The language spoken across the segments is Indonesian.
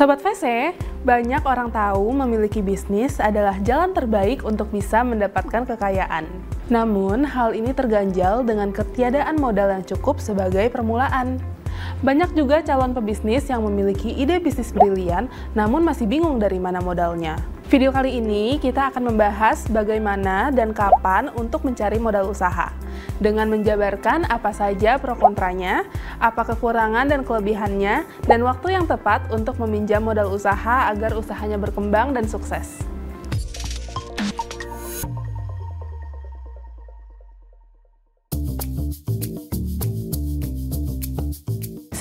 Sobat VC, banyak orang tahu memiliki bisnis adalah jalan terbaik untuk bisa mendapatkan kekayaan. Namun, hal ini terganjal dengan ketiadaan modal yang cukup sebagai permulaan. Banyak juga calon pebisnis yang memiliki ide bisnis brilian, namun masih bingung dari mana modalnya. Video kali ini kita akan membahas bagaimana dan kapan untuk mencari modal usaha. Dengan menjabarkan apa saja pro kontranya, apa kekurangan dan kelebihannya, dan waktu yang tepat untuk meminjam modal usaha agar usahanya berkembang dan sukses.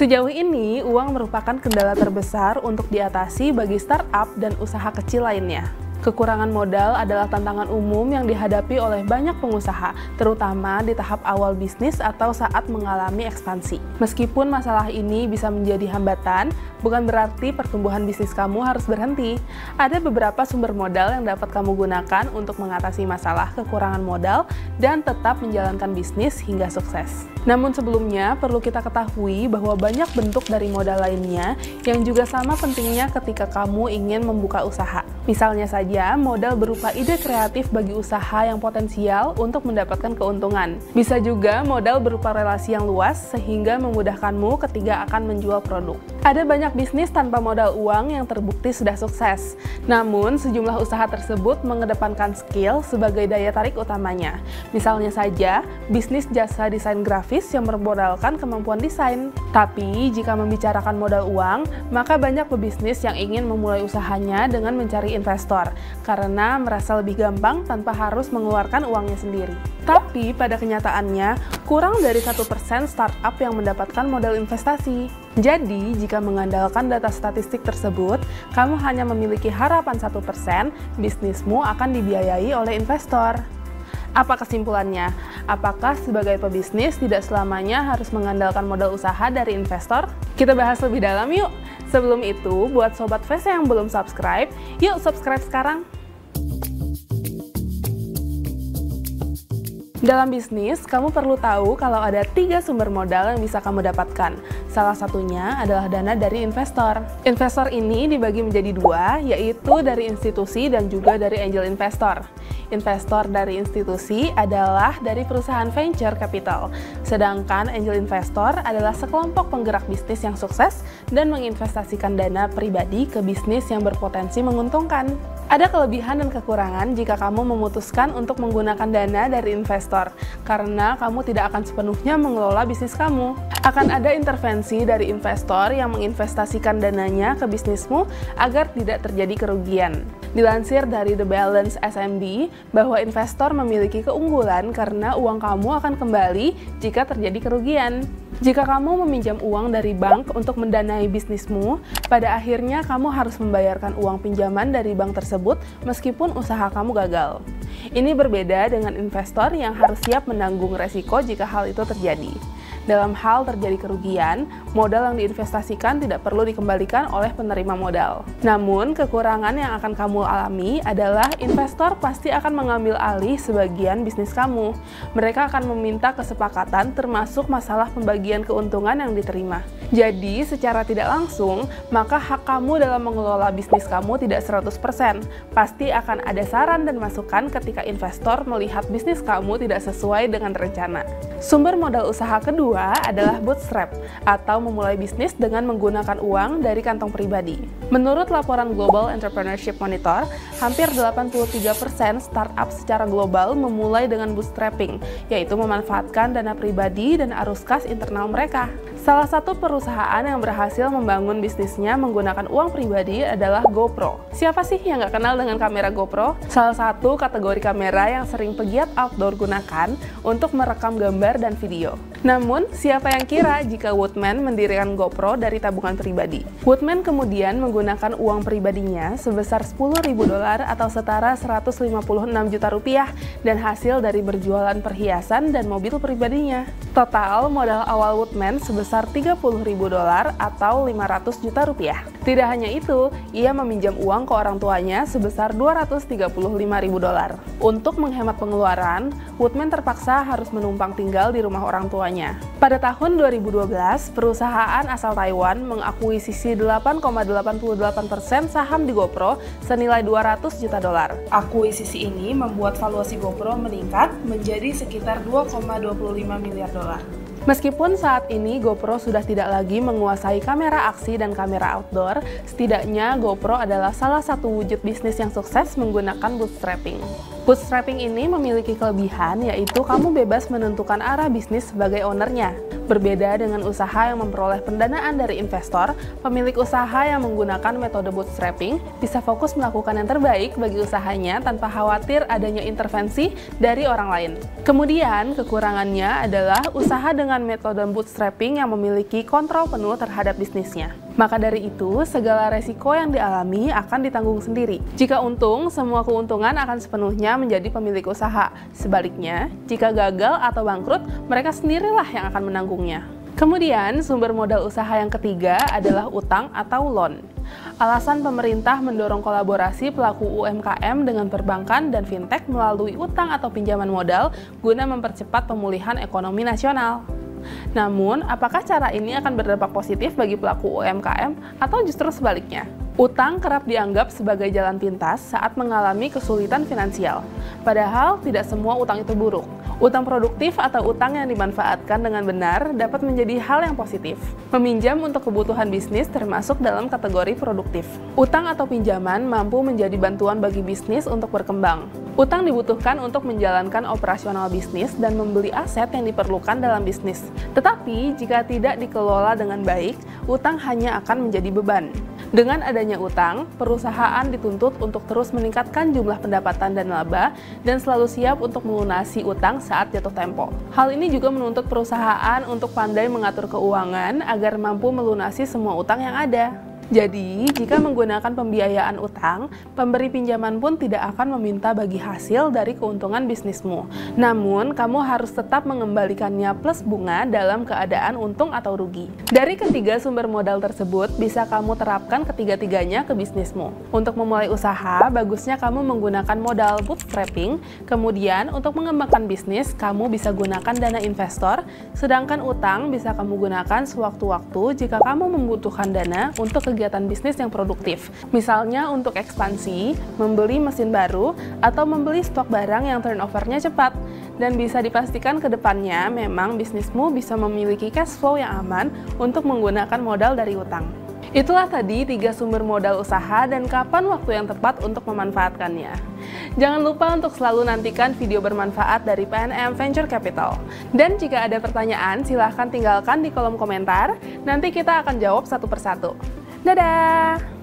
Sejauh ini, uang merupakan kendala terbesar untuk diatasi bagi startup dan usaha kecil lainnya. Kekurangan modal adalah tantangan umum yang dihadapi oleh banyak pengusaha, terutama di tahap awal bisnis atau saat mengalami ekspansi. Meskipun masalah ini bisa menjadi hambatan, bukan berarti pertumbuhan bisnis kamu harus berhenti. Ada beberapa sumber modal yang dapat kamu gunakan untuk mengatasi masalah kekurangan modal dan tetap menjalankan bisnis hingga sukses. Namun sebelumnya, perlu kita ketahui bahwa banyak bentuk dari modal lainnya yang juga sama pentingnya ketika kamu ingin membuka usaha. Misalnya saja, modal berupa ide kreatif bagi usaha yang potensial untuk mendapatkan keuntungan. Bisa juga modal berupa relasi yang luas sehingga memudahkanmu ketika akan menjual produk. Ada banyak bisnis tanpa modal uang yang terbukti sudah sukses. Namun, sejumlah usaha tersebut mengedepankan skill sebagai daya tarik utamanya. Misalnya saja, bisnis jasa desain grafis yang bermodalkan kemampuan desain. Tapi, jika membicarakan modal uang, maka banyak pebisnis yang ingin memulai usahanya dengan mencari investor, karena merasa lebih gampang tanpa harus mengeluarkan uangnya sendiri. Tapi, pada kenyataannya, kurang dari 1% startup yang mendapatkan modal investasi. Jadi, jika mengandalkan data statistik tersebut, kamu hanya memiliki harapan 1%, bisnismu akan dibiayai oleh investor. Apa kesimpulannya? Apakah sebagai pebisnis tidak selamanya harus mengandalkan modal usaha dari investor? Kita bahas lebih dalam yuk! Sebelum itu, buat Sobat VC yang belum subscribe, yuk subscribe sekarang! Dalam bisnis, kamu perlu tahu kalau ada 3 sumber modal yang bisa kamu dapatkan. Salah satunya adalah dana dari investor. Investor ini dibagi menjadi 2, yaitu dari institusi dan juga dari angel investor. Investor dari institusi adalah dari perusahaan venture capital, sedangkan angel investor adalah sekelompok penggerak bisnis yang sukses dan menginvestasikan dana pribadi ke bisnis yang berpotensi menguntungkan. Ada kelebihan dan kekurangan jika kamu memutuskan untuk menggunakan dana dari investor, karena kamu tidak akan sepenuhnya mengelola bisnis kamu. Akan ada intervensi dari investor yang menginvestasikan dananya ke bisnismu agar tidak terjadi kerugian. Dilansir dari The Balance SMB, bahwa investor memiliki keunggulan karena uang kamu akan kembali jika terjadi kerugian. Jika kamu meminjam uang dari bank untuk mendanai bisnismu, pada akhirnya kamu harus membayarkan uang pinjaman dari bank tersebut meskipun usaha kamu gagal. Ini berbeda dengan investor yang harus siap menanggung resiko jika hal itu terjadi. Dalam hal terjadi kerugian, modal yang diinvestasikan tidak perlu dikembalikan oleh penerima modal. Namun, kekurangan yang akan kamu alami adalah investor pasti akan mengambil alih sebagian bisnis kamu. Mereka akan meminta kesepakatan termasuk masalah pembagian keuntungan yang diterima. Jadi, secara tidak langsung, maka hak kamu dalam mengelola bisnis kamu tidak 100%. Pasti akan ada saran dan masukan ketika investor melihat bisnis kamu tidak sesuai dengan rencana. Sumber modal usaha kedua adalah bootstrap, atau memulai bisnis dengan menggunakan uang dari kantong pribadi. Menurut laporan Global Entrepreneurship Monitor, hampir 83% startup secara global memulai dengan bootstrapping, yaitu memanfaatkan dana pribadi dan arus kas internal mereka. Salah satu perusahaan yang berhasil membangun bisnisnya menggunakan uang pribadi adalah GoPro. Siapa sih yang nggak kenal dengan kamera GoPro? Salah satu kategori kamera yang sering pegiat outdoor gunakan untuk merekam gambar dan video. Namun, siapa yang kira jika Woodman mendirikan GoPro dari tabungan pribadi? Woodman kemudian menggunakan uang pribadinya sebesar $10.000 atau setara 156 juta rupiah dan hasil dari berjualan perhiasan dan mobil pribadinya. Total modal awal Woodman sebesar $30.000 atau 500 juta rupiah. Tidak hanya itu, ia meminjam uang ke orang tuanya sebesar $235.000. Untuk menghemat pengeluaran, Woodman terpaksa harus menumpang tinggal di rumah orang tuanya. Pada tahun 2012, perusahaan asal Taiwan mengakuisisi 8,88% saham di GoPro senilai $200 juta. Akuisisi ini membuat valuasi GoPro meningkat menjadi sekitar $2,25 miliar. Meskipun saat ini GoPro sudah tidak lagi menguasai kamera aksi dan kamera outdoor, setidaknya GoPro adalah salah satu wujud bisnis yang sukses menggunakan bootstrapping. Bootstrapping ini memiliki kelebihan, yaitu kamu bebas menentukan arah bisnis sebagai ownernya. Berbeda dengan usaha yang memperoleh pendanaan dari investor, pemilik usaha yang menggunakan metode bootstrapping bisa fokus melakukan yang terbaik bagi usahanya tanpa khawatir adanya intervensi dari orang lain. Kemudian, kekurangannya adalah usaha dengan metode bootstrapping yang memiliki kontrol penuh terhadap bisnisnya. Maka dari itu, segala resiko yang dialami akan ditanggung sendiri. Jika untung, semua keuntungan akan sepenuhnya menjadi pemilik usaha. Sebaliknya, jika gagal atau bangkrut, mereka sendirilah yang akan menanggungnya. Kemudian, sumber modal usaha yang ketiga adalah utang atau loan. Alasan pemerintah mendorong kolaborasi pelaku UMKM dengan perbankan dan fintech melalui utang atau pinjaman modal guna mempercepat pemulihan ekonomi nasional. Namun, apakah cara ini akan berdampak positif bagi pelaku UMKM atau justru sebaliknya? Utang kerap dianggap sebagai jalan pintas saat mengalami kesulitan finansial. Padahal, tidak semua utang itu buruk. Utang produktif atau utang yang dimanfaatkan dengan benar dapat menjadi hal yang positif. Meminjam untuk kebutuhan bisnis termasuk dalam kategori produktif. Utang atau pinjaman mampu menjadi bantuan bagi bisnis untuk berkembang. Utang dibutuhkan untuk menjalankan operasional bisnis dan membeli aset yang diperlukan dalam bisnis. Tetapi, jika tidak dikelola dengan baik, utang hanya akan menjadi beban. Dengan adanya utang, perusahaan dituntut untuk terus meningkatkan jumlah pendapatan dan laba dan selalu siap untuk melunasi utang saat jatuh tempo. Hal ini juga menuntut perusahaan untuk pandai mengatur keuangan agar mampu melunasi semua utang yang ada. Jadi, jika menggunakan pembiayaan utang, pemberi pinjaman pun tidak akan meminta bagi hasil dari keuntungan bisnismu. Namun, kamu harus tetap mengembalikannya plus bunga dalam keadaan untung atau rugi. Dari ketiga sumber modal tersebut, bisa kamu terapkan ketiga-tiganya ke bisnismu. Untuk memulai usaha, bagusnya kamu menggunakan modal bootstrapping, kemudian untuk mengembangkan bisnis, kamu bisa gunakan dana investor, sedangkan utang bisa kamu gunakan sewaktu-waktu jika kamu membutuhkan dana untuk kegiatan bisnis yang produktif. Misalnya untuk ekspansi, membeli mesin baru, atau membeli stok barang yang turnover-nya cepat. Dan bisa dipastikan ke depannya memang bisnismu bisa memiliki cash flow yang aman untuk menggunakan modal dari utang. Itulah tadi 3 sumber modal usaha dan kapan waktu yang tepat untuk memanfaatkannya. Jangan lupa untuk selalu nantikan video bermanfaat dari PNM Venture Capital. Dan jika ada pertanyaan, silahkan tinggalkan di kolom komentar, nanti kita akan jawab satu persatu. Dadah!